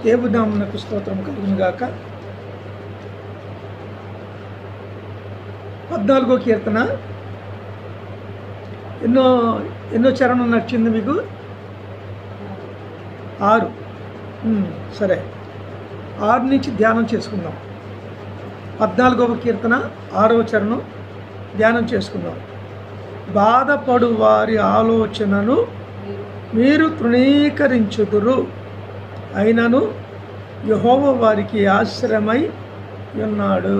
దేవునామమునకు స్తోత్రం కలుగును గాక. 14వ కీర్తన ఎన్నో చరణం నచ్చింది మీకు? 6. సరే, 6 నుంచి ధ్యానం చేసుకుందాం. 14వ కీర్తన 6వ చరణం ధ్యానం చేసుకుందాం. బాధపడు వారి ఆలోచనను మీరు తృణీకరించుదురు, అయినను యెహోవా వారికి ఆశ్రయమై ఉన్నాడు.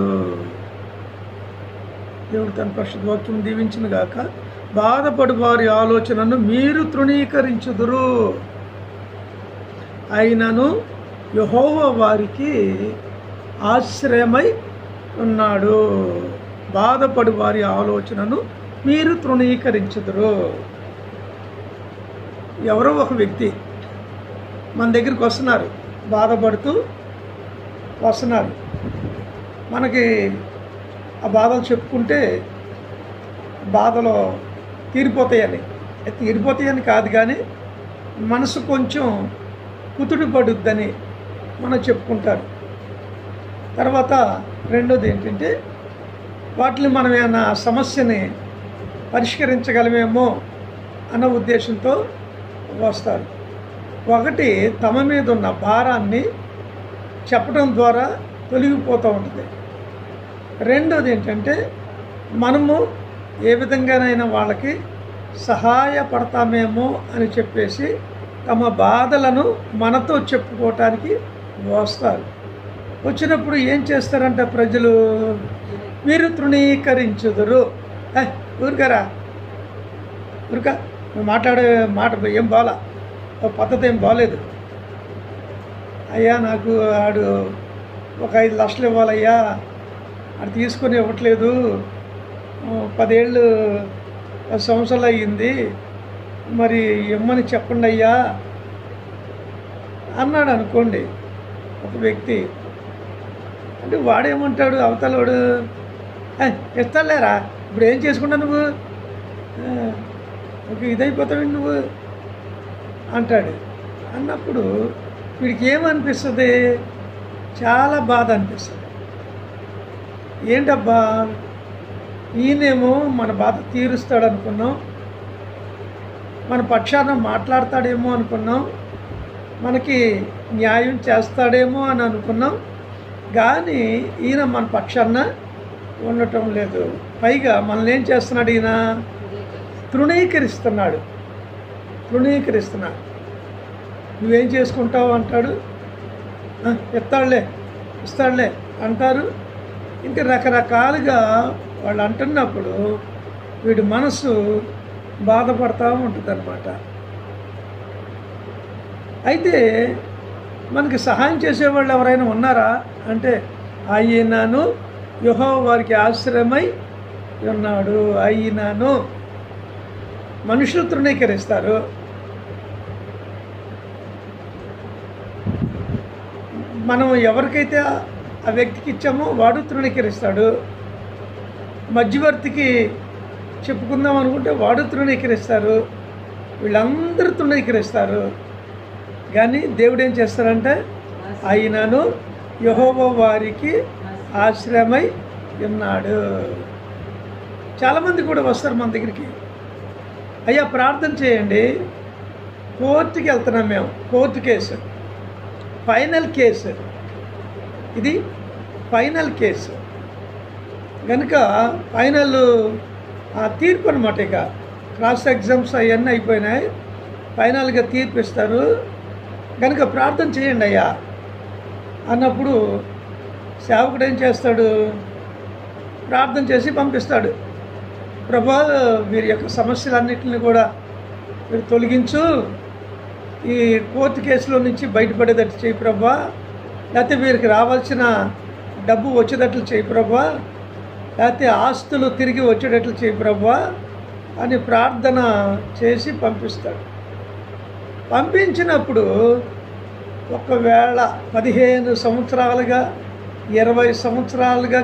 దేవుడు తన పరిశుద్ధ వాక్యం దీవించును గాక. బాధపడు వారి ఆలోచనను మీరు తృణీకరించుదురు, అయినను యెహోవా వారికి ఆశ్రయమై ఉన్నాడు. బాధపడు వారి ఆలోచనను మీరు తృణీకరించుదురు. ఎవరో ఒక వ్యక్తి మన దగ్గరికి వస్తున్నారు, బాధపడుతూ వస్తున్నారు. మనకి ఆ బాధలు చెప్పుకుంటే బాధలు తీరిపోతాయని కాదు, కానీ మనసు కొంచెం కుతుడి పడుద్దని మనం చెప్పుకుంటారు. తర్వాత రెండోది ఏంటంటే, వాటిని మనం ఏమైనా సమస్యని పరిష్కరించగలమేమో అన్న ఉద్దేశంతో వస్తారు. ఒకటి, తమ మీద ఉన్న భారాన్ని చెప్పడం ద్వారా తొలగిపోతూ ఉంటుంది. రెండోది ఏంటంటే, మనము ఏ విధంగానైనా వాళ్ళకి సహాయపడతామేమో అని చెప్పేసి తమ బాధలను మనతో చెప్పుకోవటానికి వస్తారు. వచ్చినప్పుడు ఏం చేస్తారంటే ప్రజలు, మీరు తృణీకరించుదురు. ఊరికరా ఊరిక మాట్లాడే మాట ఏం బాలా, పద్ధతి ఏం బాగలేదు అయ్యా, నాకు ఆడు ఒక 5 లక్షలు ఇవ్వాలయ్యా, ఆడు తీసుకొని ఇవ్వట్లేదు, 10 సంవత్సరాలు అయ్యింది, మరి ఇమ్మని చెప్పండి అయ్యా అన్నాడు అనుకోండి ఒక వ్యక్తి. అంటే వాడేమంటాడు, అవతలవాడు, ఇస్తాలేరా, ఇప్పుడు ఏం చేసుకుంటావు నువ్వు, ఒక ఇదైపోతావు నువ్వు అంటాడు. అన్నప్పుడు వీడికి ఏమనిపిస్తుంది? చాలా బాధ అనిపిస్తుంది. ఏంటబ్బా, ఈయనేమో మన బాధ తీరుస్తాడు అనుకున్నాం, మన పక్షాన మాట్లాడతాడేమో అనుకున్నాం, మనకి న్యాయం చేస్తాడేమో అని అనుకున్నాం, కానీ ఈయన మన పక్షాన ఉండటం లేదు. పైగా మనల్ని ఏం చేస్తున్నాడు? ఈయన తృణీకరిస్తున్నాడు. నువ్వేం చేసుకుంటావు అంటాడు, ఇస్తాడులే అంటారు. ఇంకా రకరకాలుగా వాళ్ళు అంటున్నప్పుడు వీడి మనసు బాధపడతా ఉంటుంది అన్నమాట. అయితే మనకి సహాయం చేసేవాళ్ళు ఎవరైనా ఉన్నారా అంటే, అయినను యెహోవా వారికి ఆశ్రయమై ఉన్నాడు. అయినను మనుషులు తృణీకరిస్తారు, మనం ఎవరికైతే ఆ వ్యక్తికి ఇచ్చామో వాడు తృణీకరిస్తాడు. మధ్యవర్తికి చెప్పుకుందాం అనుకుంటే వాడు తృణీకరిస్తారు. వీళ్ళందరూ తృణీకరిస్తారు. కానీ దేవుడు ఏం చేస్తారంటే, అయినను యెహోవా వారికి ఆశ్రయమై ఉన్నాడు. చాలామంది కూడా వస్తారు మన దగ్గరికి, అయ్యా ప్రార్థన చేయండి, కోర్టుకి వెళ్తున్నాం మేము, కోర్టు కేసు, ఫైనల్ కేసు, ఇది ఫైనల్ కేసు కనుక ఫైనల్ తీర్పు అనమాట. ఇక క్రాస్ ఎగ్జామ్స్ అవన్నీ అయిపోయినాయి, ఫైనల్గా తీర్పు ఇస్తారు కనుక ప్రార్థన చేయండి అయ్యా అన్నప్పుడు సేవకుడు ఏం చేస్తాడు? ప్రార్థన చేసి పంపిస్తాడు. ప్రభా, వీరి యొక్క సమస్యలన్నింటినీ కూడా మీరు తొలగించు, ఈ కోర్టు కేసులో నుంచి బయటపడేటట్టు చేయి ప్రభా, లేకపోతే వీరికి రావాల్సిన డబ్బు వచ్చేటట్లు చేయి ప్రభా, లేకపోతే ఆస్తులు తిరిగి వచ్చేటట్లు చేయి ప్రభా అని ప్రార్థన చేసి పంపిస్తాడు. పంపించినప్పుడు ఒకవేళ 15 సంవత్సరాలుగా 20 సంవత్సరాలుగా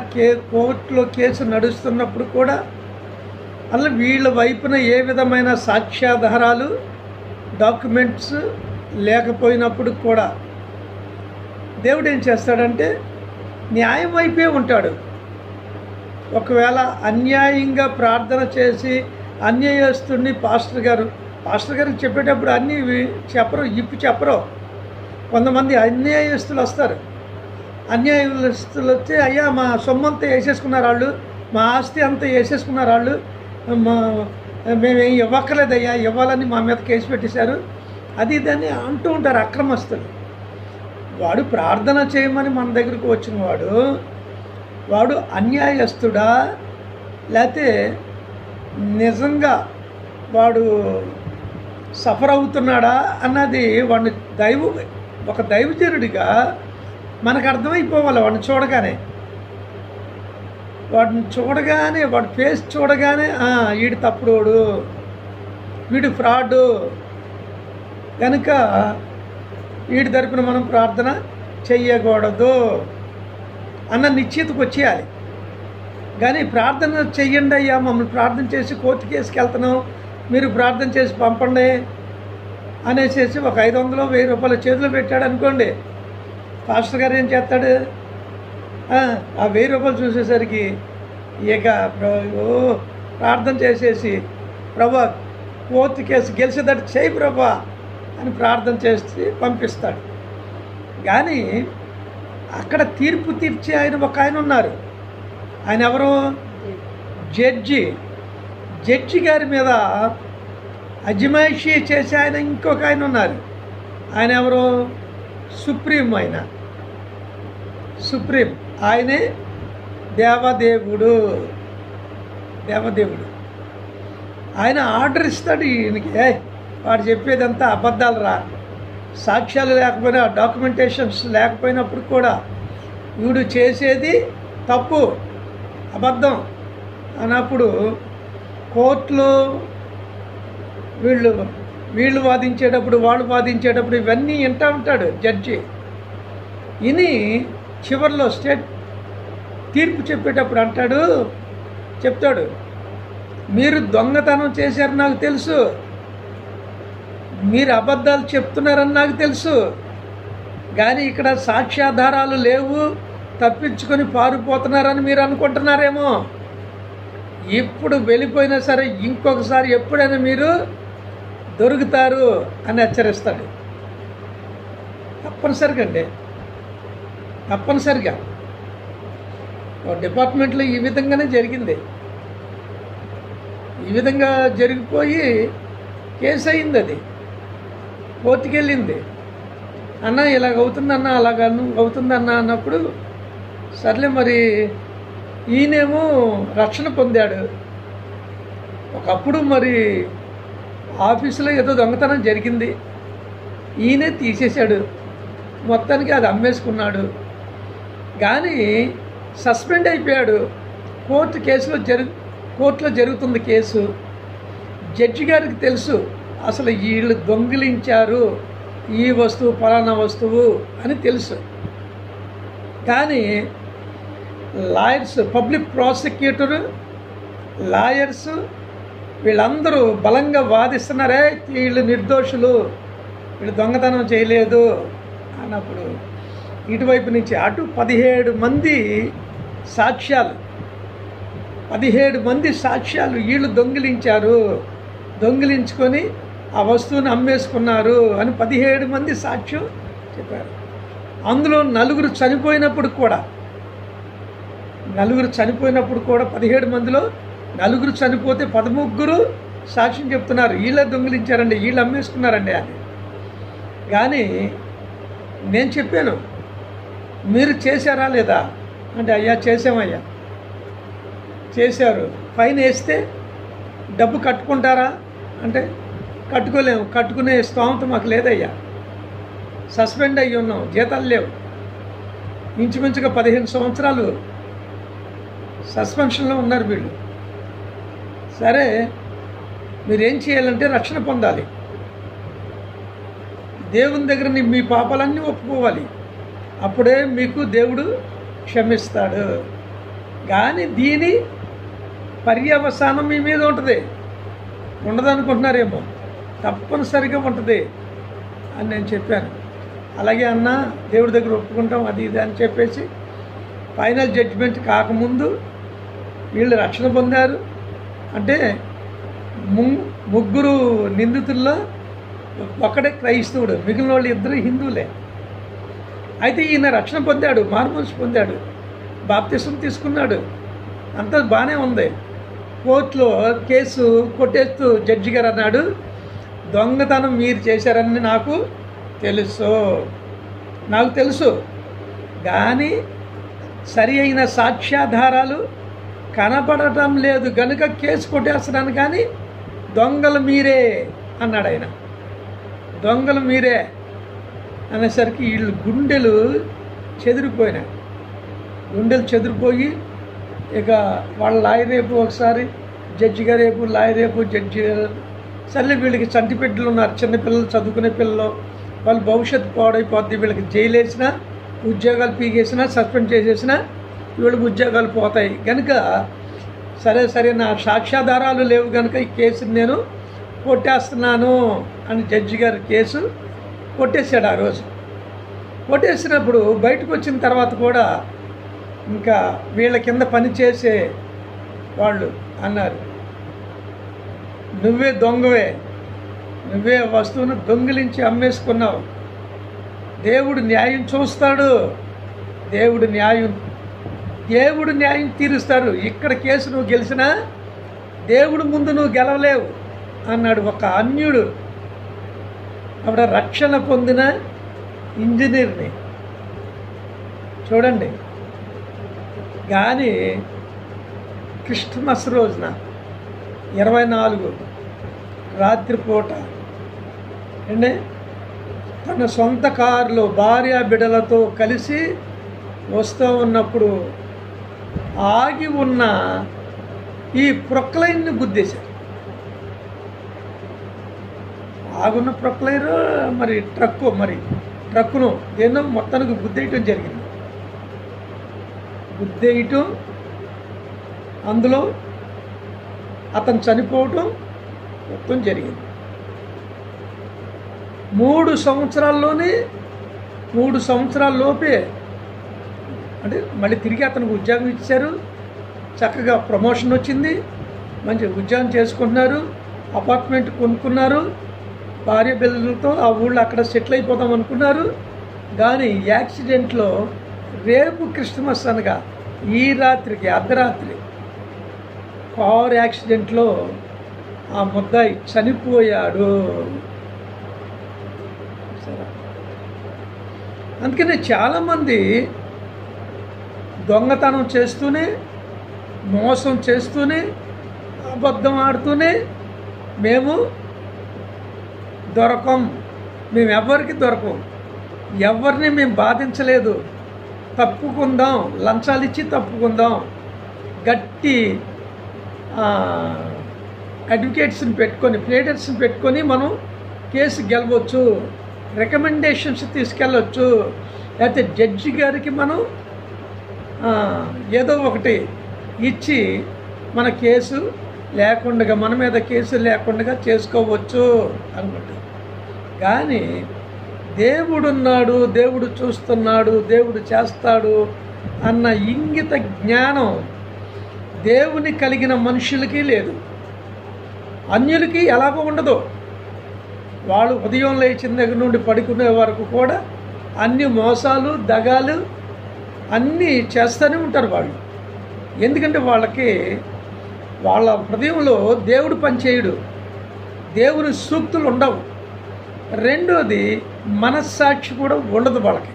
కోర్టులో కేసు నడుస్తున్నప్పుడు కూడా అలా వీళ్ళ వైపున ఏ విధమైన సాక్ష్యాధారాలు డాక్యుమెంట్స్ లేకపోయినప్పుడు కూడా దేవుడు ఏం చేస్తాడంటే న్యాయం వైపే ఉంటాడు. ఒకవేళ అన్యాయంగా ప్రార్థన చేసి అన్యాయస్తుడిని పాస్టర్ గారికి చెప్పేటప్పుడు అన్నీ చెప్పరు. కొంతమంది అన్యాయస్తులు వస్తారు. అన్యాయస్తులు వచ్చి అయ్యా మా సొమ్మంతా వేసేసుకున్నారు వాళ్ళు, మా ఆస్తి అంతా వేసేసుకున్నారు వాళ్ళు, మేమేం ఇవ్వక్కర్లేదయ్యా, ఇవ్వాలని మా మీద కేసు పెట్టేశారు, అది ఇదని అంటూ ఉంటారు అక్రమస్తులు. వాడు ప్రార్థన చేయమని మన దగ్గరకు వచ్చిన వాడు అన్యాయస్తుడా లేకపోతే నిజంగా వాడు సఫర్ అవుతున్నాడా అన్నది ఒక దైవజనుడిగా మనకు అర్థమైపోవాలి. వాడిని చూడగానే వాడి ఫేస్ చూడగానే వీడు తప్పుడోడు, వీడు ఫ్రాడు, కనుక వీడి తరపున మనం ప్రార్థన చెయ్యకూడదు అన్న నిశ్చితకు వచ్చేయాలి. కానీ ప్రార్థన చెయ్యండి అయ్యా, మమ్మల్ని ప్రార్థన చేసి కోర్టు కేసుకి వెళ్తున్నాం, మీరు ప్రార్థన చేసి పంపండి అనేసి ఒక 500 1000 రూపాయలు చేతిలో పెట్టాడు అనుకోండి, పాస్టర్ గారు ఏం చేస్తాడు? ఆ 1000 రూపాయలు చూసేసరికి ఇక ప్రార్థన చేసేసి ప్రభా కోర్టు కేసు గెలిచేటట్టు చేయి ప్రభా అని ప్రార్థన చేసి పంపిస్తాడు. కానీ అక్కడ తీర్పు తీర్చే ఒక ఆయన ఉన్నారు. ఆయన ఎవరు? జడ్జి గారి మీద అజమాయిషీ చేసే ఆయన ఇంకొక ఆయన ఉన్నారు. ఆయన ఎవరు? సుప్రీం. ఆయనే దేవదేవుడు. ఆయన ఆర్డర్ ఇస్తాడు ఈయనకి, వాడు చెప్పేదంతా అబద్ధాలు రా, సాక్ష్యాలు లేకపోయినా డాక్యుమెంటేషన్స్ లేకపోయినప్పుడు కూడా వీడు చేసేది తప్పు, అబద్ధం అన్నప్పుడు కోర్టులో వీళ్ళు వాదించేటప్పుడు వాళ్ళు వాదించేటప్పుడు ఇవన్నీ వింటూ ఉంటాడు జడ్జి. ఇని చివరిలో తీర్పు చెప్పేటప్పుడు చెప్తాడు, మీరు దొంగతనం చేశారు నాకు తెలుసు, మీరు అబద్ధాలు చెప్తున్నారని నాకు తెలుసు, కానీ ఇక్కడ సాక్ష్యాధారాలు లేవు, తప్పించుకొని పారిపోతున్నారని మీరు అనుకుంటున్నారేమో, ఇప్పుడు వెళ్ళిపోయినా సరే ఇంకొకసారి ఎప్పుడైనా మీరు దొరుకుతారు అని హెచ్చరిస్తాడు. తప్పనిసరిగా డిపార్ట్మెంట్లో ఈ విధంగానే జరిగింది. ఈ విధంగా జరిగిపోయి కేసు అయింది, అది కోర్టుకి వెళ్ళింది. అన్న ఇలాగ అవుతుందన్న, అలాగ అవుతుందన్న అన్నప్పుడు సర్లే మరి ఈయనేమో రక్షణ పొందాడు. ఒకప్పుడు మరి ఆఫీసులో ఏదో దొంగతనం జరిగింది, ఈయనే తీసేశాడు, మొత్తానికి అది అమ్మేసుకున్నాడు. కానీ సస్పెండ్ అయిపోయాడు. కోర్టులో జరుగుతుంది కేసు. జడ్జి గారికి తెలుసు అసలు వీళ్ళు దొంగిలించారు ఈ వస్తువు, ఫలానా వస్తువు అని తెలుసు. కానీ లాయర్స్, పబ్లిక్ ప్రాసిక్యూటరు, లాయర్స్ వీళ్ళందరూ బలంగా వాదిస్తున్నారే వీళ్ళు నిర్దోషులు, వీళ్ళు దొంగతనం చేయలేదు అన్నప్పుడు ఇటువైపు నుంచి అటు 17 మంది సాక్ష్యాలు వీళ్ళు దొంగిలించుకొని ఆ వస్తువుని అమ్మేసుకున్నారు అని 17 మంది సాక్ష్యం చెప్పారు. అందులో 4 చనిపోయినప్పుడు కూడా 17 మందిలో 4 చనిపోతే 13 సాక్ష్యం చెప్తున్నారు, వీళ్ళే దొంగిలించారండి, వీళ్ళు అమ్మేసుకున్నారండి అని. కానీ నేను చెప్పాను, మీరు చేశారా లేదా అంటే, అయ్యా చేసామయ్యా. చేశారు. ఫైన్ వేస్తే డబ్బు కట్టుకుంటారా అంటే కట్టుకోలేము, కట్టుకునే స్తోమత మాకు లేదయ్యా, సస్పెండ్ అయ్యి ఉన్నాం, జీతాలు లేవు, ఇంచుమించుగా 15 సంవత్సరాలు సస్పెన్షన్లో ఉన్నారు వీళ్ళు. సరే మీరేం చేయాలంటే రక్షణ పొందాలి, దేవుని దగ్గర మీ పాపాలన్నీ ఒప్పుకోవాలి, అప్పుడే మీకు దేవుడు క్షమిస్తాడు. కానీ దీని పర్యవసానం మీ మీద ఉంటుంది, ఉండదనుకుంటున్నారేమో, తప్పనిసరిగా ఉంటుంది అని నేను చెప్పాను. అలాగే అన్న దేవుడి దగ్గర ఒప్పుకుంటాం అది ఇది అని చెప్పేసి ఫైనల్ జడ్జిమెంట్ కాకముందు వీళ్ళు రక్షణ పొందారు. అంటే ముగ్గురు నిందితుల్లో ఒక్కడే క్రైస్తవుడు, మిగిలిన వాళ్ళు ఇద్దరు హిందువులే. అయితే ఈయన రక్షణ పొందాడు, మారుమనసు పొందాడు, బాప్తిసం తీసుకున్నాడు, అంతా బాగానే ఉంది. కోర్టులో కేసు కొట్టేస్తూ జడ్జి గారు అన్నాడు, దొంగతనం మీరు చేశారని నాకు తెలుసు కానీ సరి అయిన సాక్ష్యాధారాలు కనపడటం లేదు కనుక కేసు కొట్టేస్తున్నాను, కానీ దొంగలు మీరే అన్నాడు ఆయన. దొంగలు మీరే అనేసరికి వీళ్ళు గుండెలు చెదిరిపోయి ఇక వాళ్ళ లాయర్ రేపు ఒకసారి జడ్జి గారు రేపు లాయర్ రేపు జడ్జి గారు సర్లే వీళ్ళకి చంటి బిడ్డలు ఉన్నారు, చిన్నపిల్లలు చదువుకునే పిల్లలు, వాళ్ళ భవిష్యత్తు పాడైపోద్ది, వీళ్ళకి జైలు వేసినా ఉద్యోగాలు పీకేసినా సస్పెండ్ చేసేసినా వీళ్ళకి ఉద్యోగాలు పోతాయి కనుక సరే నా సాక్ష్యాధారాలు లేవు కనుక ఈ కేసుని నేను కొట్టేస్తున్నాను అని జడ్జి గారు కేసు కొట్టేశాడు. ఆ రోజు కొట్టేసినప్పుడు బయటకు వచ్చిన తర్వాత కూడా ఇంకా వీళ్ళ కింద పనిచేసే వాళ్ళు అన్నారు, నువ్వే దొంగవే, నువ్వే వస్తువును దొంగిలించి అమ్మేసుకున్నావు, దేవుడు న్యాయం చూస్తాడు, దేవుడు న్యాయం తీరుస్తాడు, ఇక్కడ కేసు నువ్వు గెలిచినా దేవుడు ముందు నువ్వు గెలవలేవు అన్నాడు ఒక అన్యుడు. అప్పుడు రక్షణ పొందిన ఇంజనీర్ని చూడండి. కానీ క్రిస్మస్ రోజున 24 రాత్రిపూట అంటే తన సొంత కారులో భార్య బిడ్డలతో కలిసి వస్తూ ఉన్నప్పుడు ఆగి ఉన్న ఈ ప్రొక్లైన్ని గుద్దేశారు. ఆగున్న ప్రొక్లైన్ ట్రక్కును ఏదో మొత్తానికి గుద్దేయటం జరిగింది. గుద్దేయటం అందులో అతను చనిపోవటం మొత్తం జరిగింది. 3 సంవత్సరాల లోపే అంటే మళ్ళీ తిరిగి అతనికి ఉద్యోగం ఇచ్చారు, చక్కగా ప్రమోషన్ వచ్చింది, మంచి ఉద్యోగం చేసుకుంటున్నారు, అపార్ట్మెంట్ కొనుక్కున్నారు, భార్య పిల్లలతో ఆ ఊళ్ళో అక్కడ సెటిల్ అయిపోదాం అనుకున్నారు. కానీ యాక్సిడెంట్లో రేపు క్రిస్మస్ అనగా ఈ రాత్రికి అర్ధరాత్రి కారు యాక్సిడెంట్లో ఆ ముద్దాయి చనిపోయాడు. అందుకనే చాలామంది దొంగతనం చేస్తూనే, మోసం చేస్తూనే, అబద్ధం ఆడుతూనే మేము ఎవరికి దొరకం, ఎవరిని మేము బాధించలేదు, తప్పుకుందాం, లంచాలు ఇచ్చి తప్పుకుందాం, గట్టి అడ్వకేట్స్ని పెట్టుకొని ప్లేడర్స్ని పెట్టుకొని మనం కేసు గెలవచ్చు, రికమెండేషన్స్ తీసుకెళ్ళవచ్చు, లేకపోతే జడ్జి గారికి మనం ఏదో ఒకటి ఇచ్చి మన కేసు లేకుండా, మన మీద కేసు లేకుండా చేసుకోవచ్చు అనుకుంటారు. కానీ దేవుడున్నాడు, దేవుడు చూస్తున్నాడు, దేవుడు చేస్తాడు అన్న ఇంగిత జ్ఞానం దేవుని కలిగిన మనుషులకి లేదు, అన్యులకి ఎలాగో ఉండదు. వాళ్ళు ఉదయం లేచిన దగ్గర నుండి పడుకునే వరకు కూడా అన్ని మోసాలు దగాలు అన్నీ చేస్తూనే ఉంటారు వాళ్ళు. ఎందుకంటే వాళ్ళకి వాళ్ళ హృదయంలో దేవుడు పనిచేయడు, దేవుని సూక్తులు ఉండవు, రెండోది మనస్సాక్షి కూడా ఉండదు వాళ్ళకి.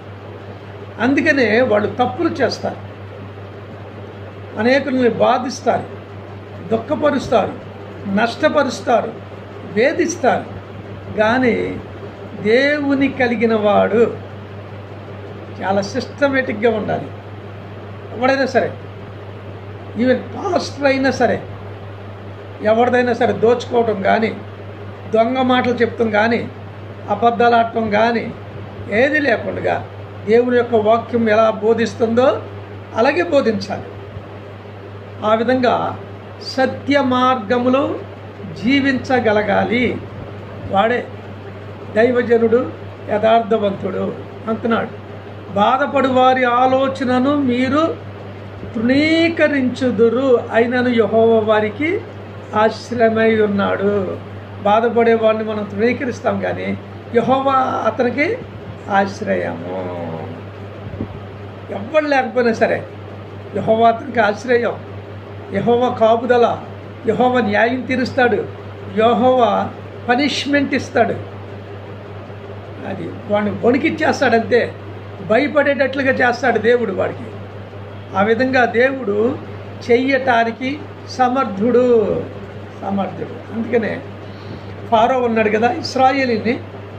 అందుకనే వాళ్ళు తప్పులు చేస్తారు, అనేకుల్ని బాధిస్తారు, దుఃఖపరుస్తారు, నష్టపరుస్తారు, వేధిస్తారు. కానీ దేవుని కలిగిన వాడు చాలా సిస్టమేటిక్గా ఉండాలి. ఎవడైనా సరే, ఈవెన్ పాస్టర్ అయినా సరే, ఎవరిదైనా సరే దోచుకోవటం కానీ, దొంగ మాటలు చెప్తాం కానీ, అబద్ధాలు ఆడటం కానీ ఏది లేకుండా దేవుని యొక్క వాక్యం ఎలా బోధిస్తుందో అలాగే బోధించాలి. ఆ విధంగా సత్య మార్గములో జీవించగలగాలి. వాడే దైవజనుడు, యథార్థవంతుడు. అంటున్నాడు. బాధపడు వారి ఆలోచనను మీరు తృణీకరించుదురు, అయినను యెహోవా వారికి ఆశ్రయమై ఉన్నాడు. బాధపడే వాడిని మనం తృణీకరిస్తాం, కానీ యెహోవా అతనికి ఆశ్రయము. ఎవ్వరు లేకపోయినా సరే యెహోవా అతనికి ఆశ్రయం. యెహోవా కాపుదల, యెహోవా న్యాయం తీరుస్తాడు, యెహోవా పనిష్మెంట్ ఇస్తాడు. అది వాడిని వణికిచ్చేస్తాడంతే, భయపడేటట్లుగా చేస్తాడు దేవుడు వాడికి. ఆ విధంగా దేవుడు చెయ్యటానికి సమర్థుడు. అందుకనే ఫారో ఉన్నాడు కదా, ఇశ్రాయేలీని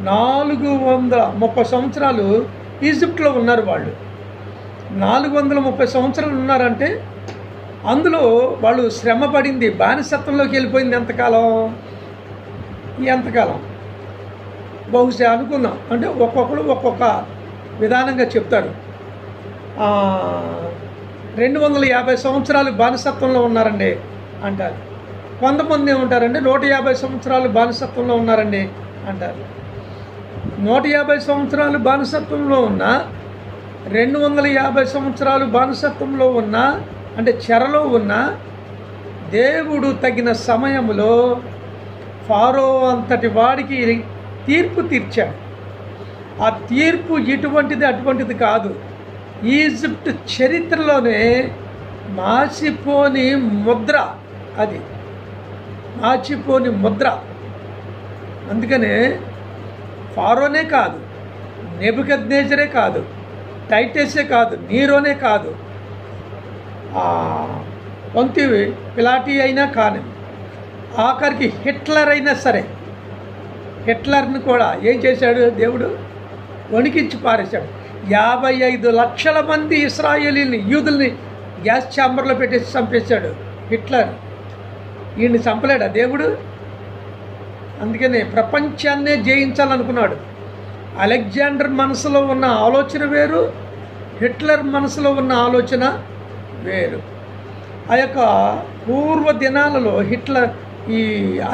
430 సంవత్సరాలు ఈజిప్ట్లో ఉన్నారు. వాళ్ళు 430 సంవత్సరాలు ఉన్నారంటే అందులో వాళ్ళు శ్రమ పడింది, బానిసత్వంలోకి వెళ్ళిపోయింది ఎంతకాలం బహుశా అనుకుందాం. అంటే ఒక్కొక్కరు ఒక్కొక్క విధానంగా చెప్తారు. 250 సంవత్సరాలు బానిసత్వంలో ఉన్నారండి అంటారు. కొంతమంది ఏమంటారంటే 150 సంవత్సరాలు బానిసత్వంలో ఉన్నారండి అంటారు. 150 సంవత్సరాలు బానిసత్వంలో ఉన్నా, 250 సంవత్సరాలు బానిసత్వంలో ఉన్నా, అంటే చెరలో ఉన్న దేవుడు తగిన సమయంలో ఫారో అంతటి వాడికి తీర్పు తీర్చాడు. ఆ తీర్పు ఇటువంటిది అటువంటిది కాదు. ఈజిప్ట్ చరిత్రలోనే మాసిపోని ముద్ర, అది మాసిపోని ముద్ర. అందుకనే ఫారోనే కాదు, నెబుకద్నెజరే కాదు, టైటసే కాదు, నీరోనే కాదు, పొంతి పిలాటి అయినా కానీ, ఆఖరికి హిట్లర్ అయినా సరే, హిట్లర్ని కూడా ఏం చేశాడు దేవుడు? వణికించి పారేశాడు. 55 లక్షల మంది ఇశ్రాయేలీని, యూదుల్ని గ్యాస్ ఛాంబర్లో పెట్టేసి చంపేశాడు హిట్లర్. ఈయన్ని చంపలేడా దేవుడు? అందుకనే ప్రపంచాన్నే జయించాలనుకున్నాడు. అలెగ్జాండర్ మనసులో ఉన్న ఆలోచన వేరు, హిట్లర్ మనసులో ఉన్న ఆలోచన వేరు. ఆ యొక్క పూర్వ దినాలలో ఈ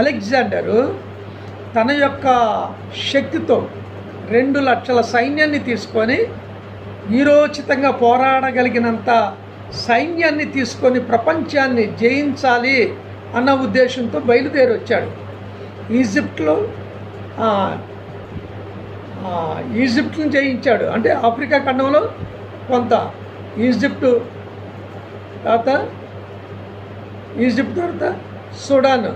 అలెగ్జాండరు తన యొక్క శక్తితో 2 లక్షల సైన్యాన్ని తీసుకొని, వీరోచితంగా పోరాడగలిగినంత సైన్యాన్ని తీసుకొని ప్రపంచాన్ని జయించాలి అన్న ఉద్దేశంతో బయలుదేరి వచ్చాడు. ఈజిప్ట్ని జయించాడు. అంటే ఆఫ్రికా ఖండంలో కొంత, ఈజిప్ట్ తర్వాత సుడాన్,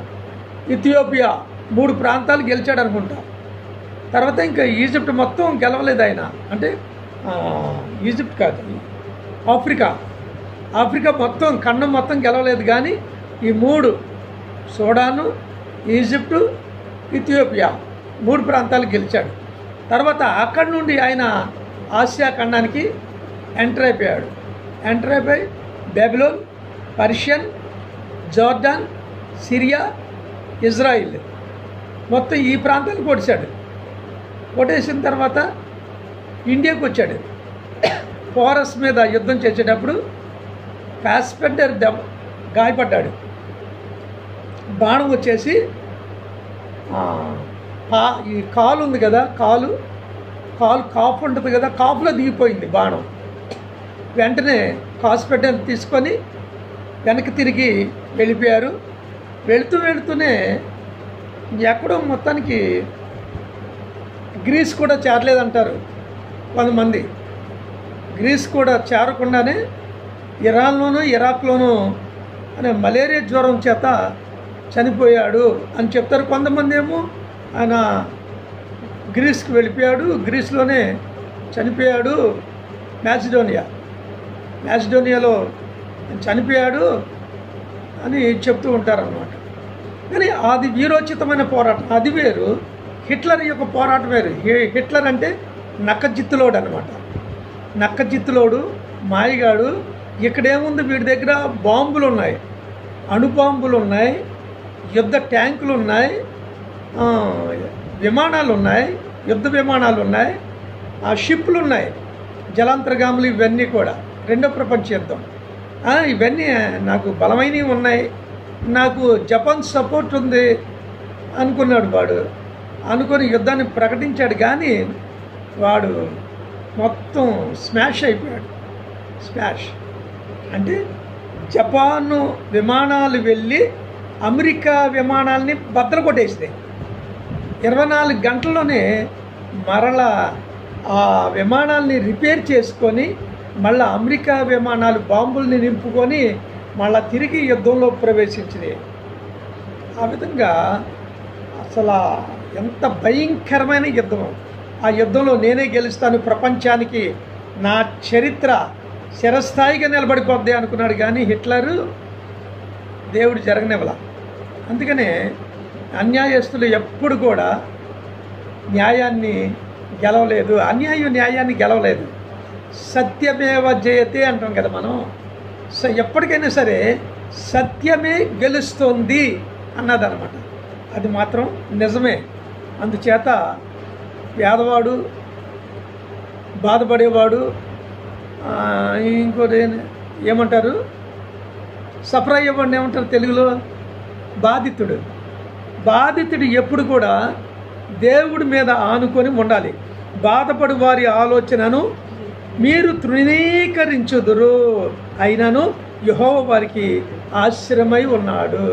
ఇథియోపియా 3 ప్రాంతాలు గెలిచాడు అనుకుంటా. తర్వాత ఇంకా ఈజిప్ట్ మొత్తం గెలవలేదు ఆయన. అంటే ఈజిప్ట్ కాదు, ఆఫ్రికా మొత్తం ఖండం మొత్తం గెలవలేదు, కానీ ఈ 3 సుడాను, ఈజిప్టు, ఇథియోపియా 3 ప్రాంతాలు గెలిచాడు. తర్వాత అక్కడి నుండి ఆయన ఆసియా ఖండానికి ఎంటర్ అయిపోయి Babylon, Persian, Jordan, Syria, Israel మొత్తం ఈ ప్రాంతాలు కొట్టేసిన తర్వాత ఇండియాకు వచ్చాడు. పోరస్ మీద యుద్ధం చేసేటప్పుడు కాస్పెండర్ గాయపడ్డాడు. బాణం వచ్చేసి ఈ కాలు ఉంది కదా, కాలు కాపు ఉంటుంది కదా, కాపులో దిగిపోయింది బాణం. వెంటనే కాస్పెండర్ తీసుకొని వెనక్కి తిరిగి వెళ్ళిపోయారు. వెళుతూనే ఎక్కడో మొత్తానికి గ్రీస్ కూడా చేరలేదంటారు కొంతమంది. గ్రీస్ కూడా చేరకుండానే ఇరాన్లోనూ ఇరాక్లోనూ అనే మలేరియా జ్వరం చేత చనిపోయాడు అని చెప్తారు. కొంతమంది ఏమో ఆయన గ్రీస్కి వెళ్ళిపోయాడు, గ్రీస్లోనే చనిపోయాడు, మ్యాసిడోనియాలో చనిపోయాడు అని చెప్తూ ఉంటారన్నమాట. కానీ అది వీరోచితమైన పోరాటం, అది వేరు. హిట్లర్ యొక్క పోరాటం వేరు. హిట్లర్ అంటే నక్కజిత్తులోడు అనమాట. నక్కజిత్తులోడు, మాయగాడు. ఇక్కడేముంది, వీడి దగ్గర బాంబులు ఉన్నాయి, అణుబాంబులు ఉన్నాయి, యుద్ధ ట్యాంకులు ఉన్నాయి, విమానాలు ఉన్నాయి, యుద్ధ విమానాలు ఉన్నాయి, షిప్లు ఉన్నాయి, జలాంతర్గాములు, ఇవన్నీ కూడా. రెండో ప్రపంచ యుద్ధం ఇవన్నీ నాకు బలమైనవి ఉన్నాయి, నాకు జపాన్ సపోర్ట్ ఉంది అనుకున్నాడు వాడు. అనుకొని యుద్ధాన్ని ప్రకటించాడు. కానీ వాడు మొత్తం స్మాష్ అయిపోయాడు. స్మాష్ అంటే జపాను విమానాలు వెళ్ళి అమెరికా విమానాలని బద్దలు కొట్టేసినాయి. 24 గంటల్లోనే మరలా ఆ విమానాల్ని రిపేర్ చేసుకొని మళ్ళీ అమెరికా విమానాలు బాంబుల్ని నింపుకొని మళ్ళీ తిరిగి యుద్ధంలో ప్రవేశించినాయి. ఆ విధంగా అసలు ఎంత భయంకరమైన యుద్ధం. ఆ యుద్ధంలో నేనే గెలుస్తాను, ప్రపంచానికి నా చరిత్ర చిరస్థాయిగా నిలబడిపోద్ది అనుకున్నాడు. కానీ హిట్లరు దేవుడు జరగనివ్వల. అందుకనే అన్యాయస్తులు ఎప్పుడు కూడా న్యాయాన్ని గెలవలేదు, అన్యాయం న్యాయాన్ని గెలవలేదు. సత్యమేవ జయతే అంటాం కదా మనం. ఎప్పటికైనా సరే సత్యమే గెలుస్తుంది అన్నదన్నమాట. అది మాత్రం నిజమే. అందుచేత పేదవాడు, బాధపడేవాడు, ఇంకోటి ఏమంటారు, సఫర్ అయ్యేవాడిని ఏమంటారు తెలుగులో, బాధితుడు ఎప్పుడు కూడా దేవుడి మీద ఆనుకొని ఉండాలి. బాధపడు వారి ఆలోచనను మీరు తృణీకరించుదురు, అయినను యెహోవా వారికి ఆశ్రయమై ఉన్నాడు.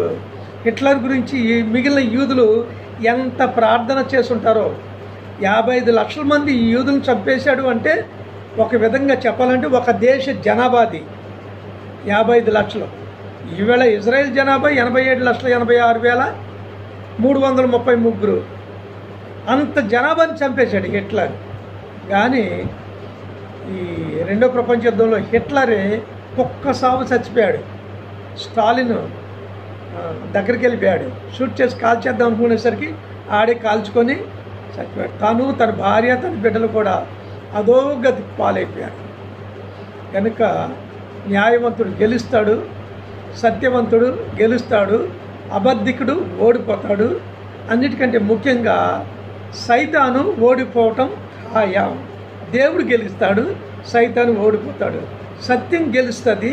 హిట్లర్ గురించి మిగిలిన యూదులు ఎంత ప్రార్థన చేసుంటారో. 55 లక్షల మంది యూదులను చంపేశాడు అంటే ఒక విధంగా చెప్పాలంటే ఒక దేశ జనాభాది 55 లక్షలు. ఈవేళ ఇజ్రాయెల్ జనాభా 87,86,333. అంత జనాభాని చంపేశాడు హిట్లర్. కానీ ఈ రెండో ప్రపంచ యుద్ధంలో హిట్లరే ఒక్క సావు చచ్చిపోయాడు. స్టాలిన్ దగ్గరికి వెళ్ళిపోయాడు, షూట్ చేసి కాల్చేద్దాం అనుకునేసరికి ఆడే కాల్చుకొని చచ్చిపోయాడు. తను, తన భార్య, తన బిడ్డలు కూడా అధోగతి పాలైపోయారు. కనుక న్యాయవంతుడు గెలుస్తాడు, సత్యవంతుడు గెలుస్తాడు, అబద్ధికుడు ఓడిపోతాడు. అన్నిటికంటే ముఖ్యంగా సైతాను ఓడిపోవటం ఖాయం. దేవుడు గెలుస్తాడు, సైతాను ఓడిపోతాడు. సత్యం గెలుస్తుంది,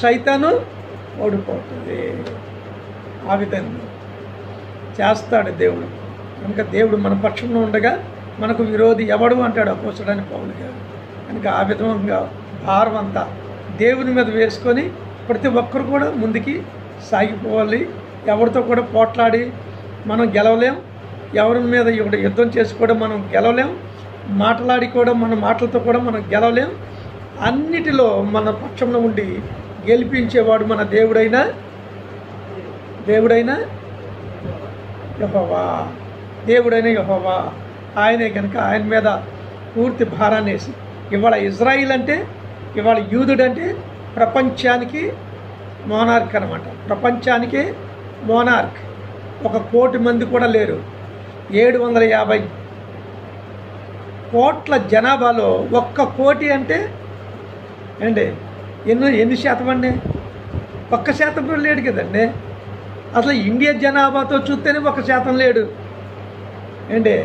సైతాను ఓడిపోతుంది. ఆ విధంగా చేస్తాడు దేవుడు. కనుక దేవుడు మన పక్షంలో ఉండగా మనకు విరోధి ఎవడు అంటాడు అపోస్తలుడైన పౌలు గారు. కనుక ఆ విధంగా భారం అంతా దేవుని మీద వేసుకొని ప్రతి ఒక్కరు కూడా ముందుకి సాగిపోవాలి. ఎవరితో కూడా పోట్లాడి మనం గెలవలేం, ఎవరి మీద యుద్ధం చేసి కూడా మనం గెలవలేం, మాట్లాడి కూడా మన మాటలతో కూడా మనం గెలవలేం. అన్నిటిలో మన పక్షంలో ఉండి గెలిపించేవాడు మన దేవుడైన యెహోవా. ఆయనే కనుక ఆయన మీద పూర్తి భారాన్ని వేసి ఇవాళ ఇజ్రాయిల్ అంటే, ఇవాళ యూదుడంటే ప్రపంచానికి మోనార్క్ అనమాట. ప్రపంచానికే మోనార్క్. 1 కోటి మంది కూడా లేరు. 750 కోట్ల జనాభాలో 1 కోటి అంటే అండి ఎన్ని శాతం అండి? 1% కూడా లేడు కదండి. అసలు ఇండియా జనాభాతో చూస్తేనే 1% లేడు అండి.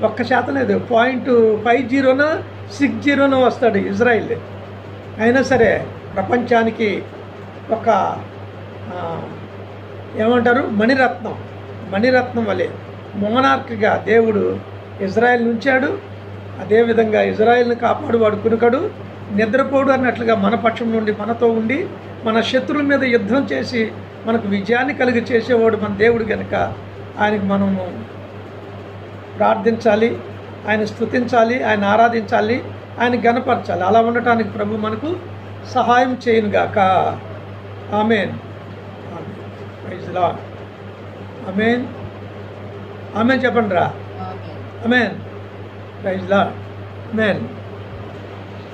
1% లేదు. 0.50నో 60నో వస్తాడు ఇజ్రాయిల్. అయినా సరే ప్రపంచానికి ఒక ఏమంటారు మణిరత్నం వలె మోనార్క్గా దేవుడు ఇజ్రాయెల్ ఉంచాడు. అదేవిధంగా ఇజ్రాయెల్ని కాపాడువాడు కునుకడు, నిద్రపోడు అన్నట్లుగా మన పక్షం నుండి మనతో ఉండి మన శత్రువుల మీద యుద్ధం చేసి మనకు విజయాన్ని కలిగి చేసేవాడు మన దేవుడు. కనుక ఆయనకు మనము ప్రార్థించాలి, ఆయన స్తుతించాలి, ఆయన ఆరాధించాలి, ఆయన గణపరచాలి. అలా ఉండటానికి ప్రభు మనకు సహాయం చేయునుగాక. ఆమేన్. Praise Lord. ఆమేన్. ఆమేన్ చెప్పండి రా. ఆమేన్. Praise Lord. ఆమేన్.